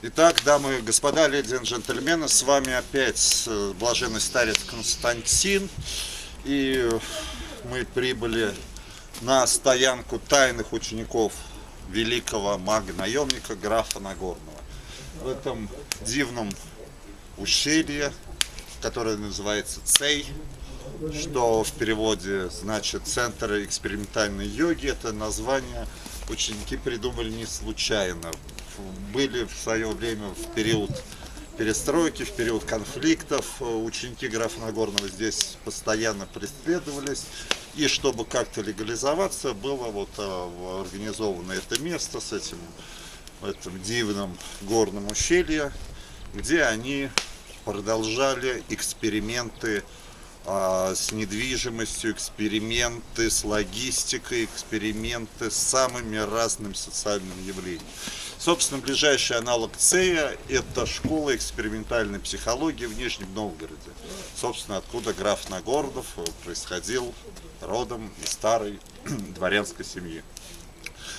Итак, дамы и господа, леди и джентльмены, с вами опять блаженный старец Константин. И мы прибыли на стоянку тайных учеников великого мага-наемника графа Нагорного. В этом дивном ущелье, которое называется Цей, что в переводе значит «Центр экспериментальной йоги». Это название ученики придумали не случайно. Были в свое время в период перестройки, в период конфликтов, ученики графа Нагорного здесь постоянно преследовались. И чтобы как-то легализоваться, было вот организовано это место с этим дивным горным ущельем, где они продолжали эксперименты с недвижимостью, эксперименты с логистикой, эксперименты с самыми разными социальными явлениями. Собственно, ближайший аналог ЦЕЯ – это школа экспериментальной психологии в Нижнем Новгороде. Собственно, откуда граф Нагорнов происходил родом из старой дворянской семьи.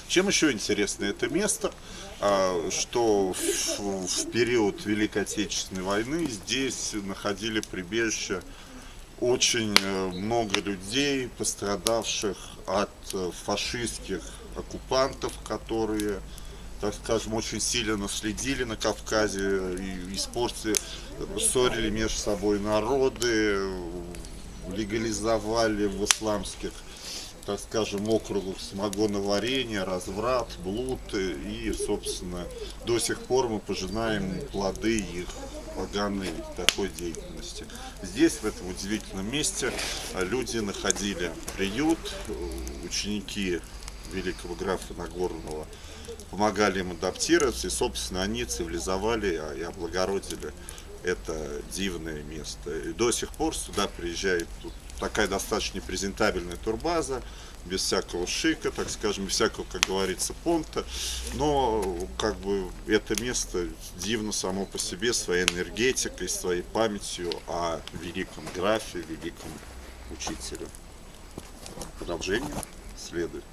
Чем еще интересно это место, что в период Великой Отечественной войны здесь находили прибежище очень много людей, пострадавших от фашистских оккупантов, которые, так скажем, очень сильно наследили на Кавказе и испортили, ссорили между собой народы, легализовали в исламских, так скажем, округах самогоноварение, разврат, блуд, и, собственно, до сих пор мы пожинаем плоды их поганой такой деятельности. Здесь, в этом удивительном месте, люди находили приют, ученики великого графа Нагорного помогали им адаптироваться, и, собственно, они цивилизовали и облагородили это дивное место. И до сих пор сюда приезжает такая достаточно презентабельная турбаза, без всякого шика, так скажем, без всякого, как говорится, понта, но как бы это место дивно само по себе своей энергетикой, своей памятью о великом графе, великом учителе. Продолжение следует.